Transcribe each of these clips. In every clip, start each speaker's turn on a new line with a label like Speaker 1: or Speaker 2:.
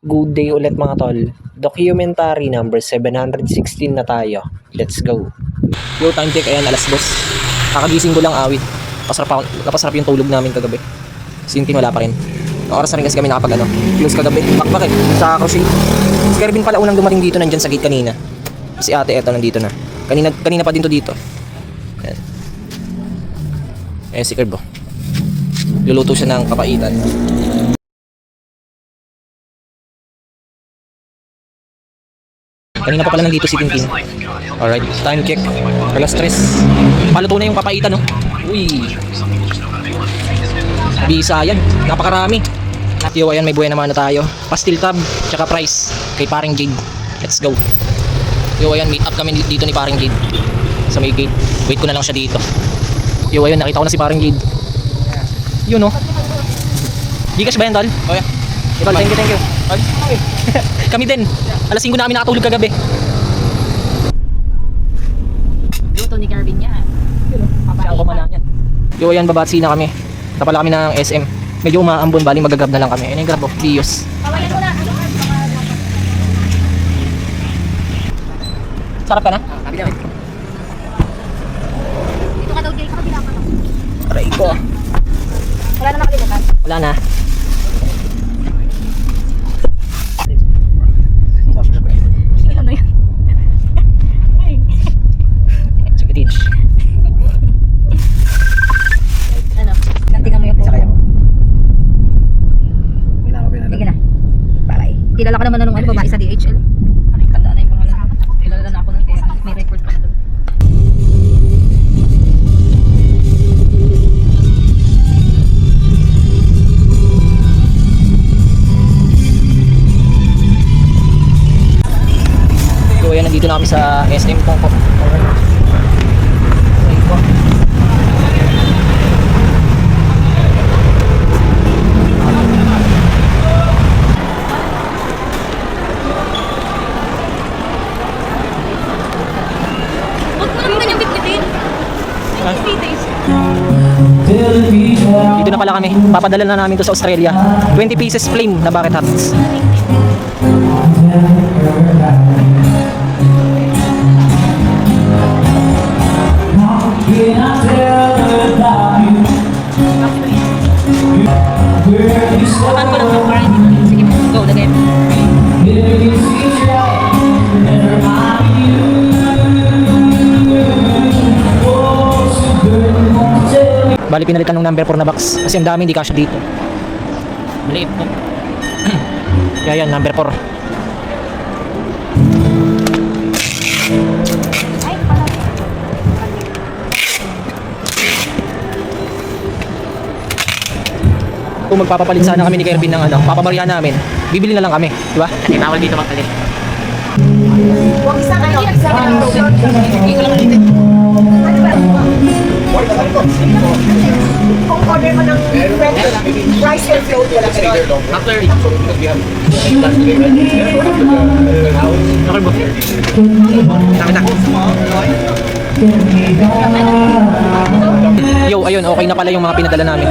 Speaker 1: Good day ulit mga tol. Documentary number 716 na tayo. Let's go. Yo, time check. Ayan, alas 2. Kakagising ko lang awit. Napasarap yung tulog namin kagabi. Sintin wala pa rin. Oras na rin kasi kami nakapag close kagabi. Bakit? Sa crochet. Si Kervin pala unang dumating dito, nandyan sa gate kanina. Si ate eto nandito na. Kanina pa din to dito. Ayan. Si Kerbo. Luluto siya ng papaitan. Kanina pa pala nandito si Tintin. Alright, time check. Alas 3. Paluto na yung papaitan, no? Uy. Bisa yan. Napakarami. Yo, ayan, may buhay naman na tayo. Pastil tab, tsaka price. Kay paring Jade. Let's go. Yo, ayan, meet up kami dito ni paring Jade. Sa may gate. Wait ko na lang siya dito. Yo, ayun, nakita ko na si paring Jade. Yun, no? Gcash ba yan, tol? Oh, yeah. Tol, thank you. Kami din. Alas 5 namin nakatulog kagabi.
Speaker 2: Luto ni Kervin yan.
Speaker 1: Siya ang kumana niyan. Yo, ayan, babatsi na kami. Tapala kami ng SM. Medyo umaambon, baling magagab na lang kami. Ayun yung grab, Dios. Sarap ka na?
Speaker 2: Dito ka daw, Jay. Kakabila ka daw.
Speaker 1: Aray ko.
Speaker 2: Wala na nakalimutan.
Speaker 1: Wala na.
Speaker 2: Ano yan?
Speaker 1: Sige, Tidge.
Speaker 2: Ano? Kantingan mo yung po. Sige na. Bye. Kilala ka naman na nung ano, babae sa DHL. Tandaan na yung pangalan. Kilala na ako nun kaya may record pa doon.
Speaker 1: So ayan, nandito na kami sa SM Pongpong. Ay ko.
Speaker 2: Huwag mo naman kanyang bitbitin.
Speaker 1: Dito na pala kami. Papadala na namin to sa Australia. 20 pieces flame na bucket hats.
Speaker 2: Saan ko lang yung parang sige mo. Go, lagay mo.
Speaker 1: Bali pinalitan ng number 4 na box kasi ang dami hindi kasya dito. Maliit no? Kaya yan, number 4.
Speaker 2: Ay, pala.
Speaker 1: Kung magpapapalit sana kami ni Kervin ng papabarya namin, bibili na lang kami, di ba?
Speaker 3: Hindi bawal dito magpalit.
Speaker 2: Huwag isang ano.
Speaker 4: Kung order mo ng rice and float, wala ka doon.
Speaker 3: After
Speaker 1: Yo, ayun, okay na pala yung mga pinadala namin.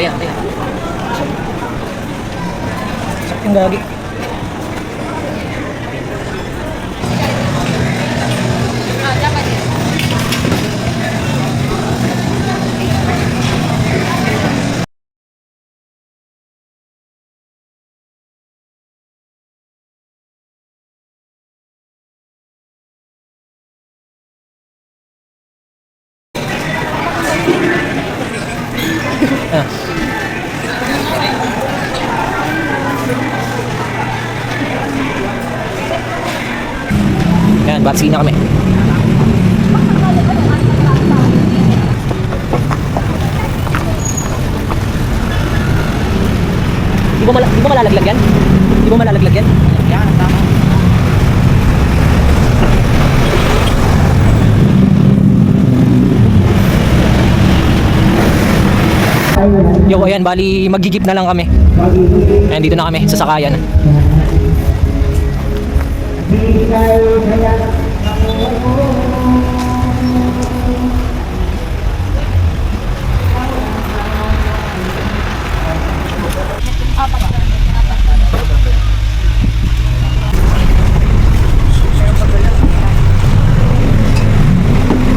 Speaker 3: Ayan, ayan.
Speaker 1: Sakit yung gagi. Ah. Yan, batsi na kami. Di ba malalaglag yan? Di ba malalaglag yan?
Speaker 3: Yan, tama.
Speaker 1: Yo, ayan, bali magigip na lang kami. Ayan, dito na kami sa sakayan.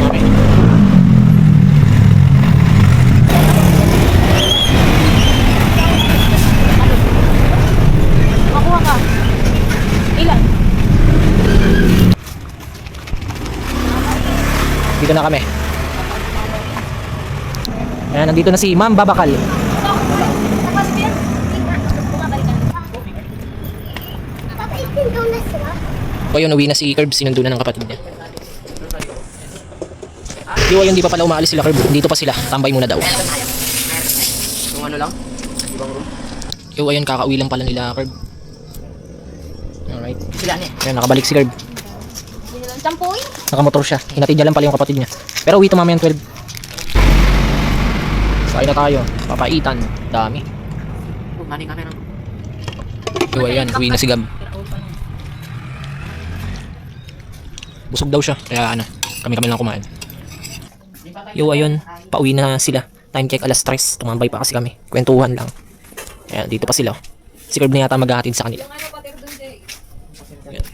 Speaker 1: Okay.
Speaker 2: Makuha ka. Ilan?
Speaker 1: Dito na kami. Ayan, nandito na si Ma'am Babakal. O yun, uwi na si Curb, sinundo na ng kapatid niya. Yo, ayun, di pa pala umaalis sila Curb. Dito pa sila, tambay muna daw.
Speaker 3: Yung ano lang? Ibang room?
Speaker 1: Yo, ayun, kakauwi lang pala nila Curb. Alright.
Speaker 3: Sila niya.
Speaker 1: Ayan, nakabalik si Curb.
Speaker 2: Sampoy?
Speaker 1: Nakamotor siya. Hinatid niya lang pala yung kapatid niya. Pero uwi to mamayang 12. Sakay na tayo. Papaitan. Dami.
Speaker 3: Oh, maning camera.
Speaker 1: Yo, ayan, uwi na si Gab. Busog daw siya. Kaya ano, kami lang kumain. Yo, ayun, pauwi na sila. Time check, alas 3. Tumambay pa kasi kami. Kwentuhan lang. Ayan, dito pa sila. Si Curb na yata maghahatid sa kanila. Ayan.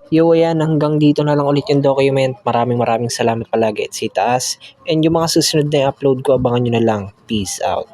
Speaker 1: Yo, ayan, hanggang dito na lang ulit yung document. Maraming salamat palagi at sa itaas. And yung mga susunod na i-upload ko, abangan nyo na lang. Peace out.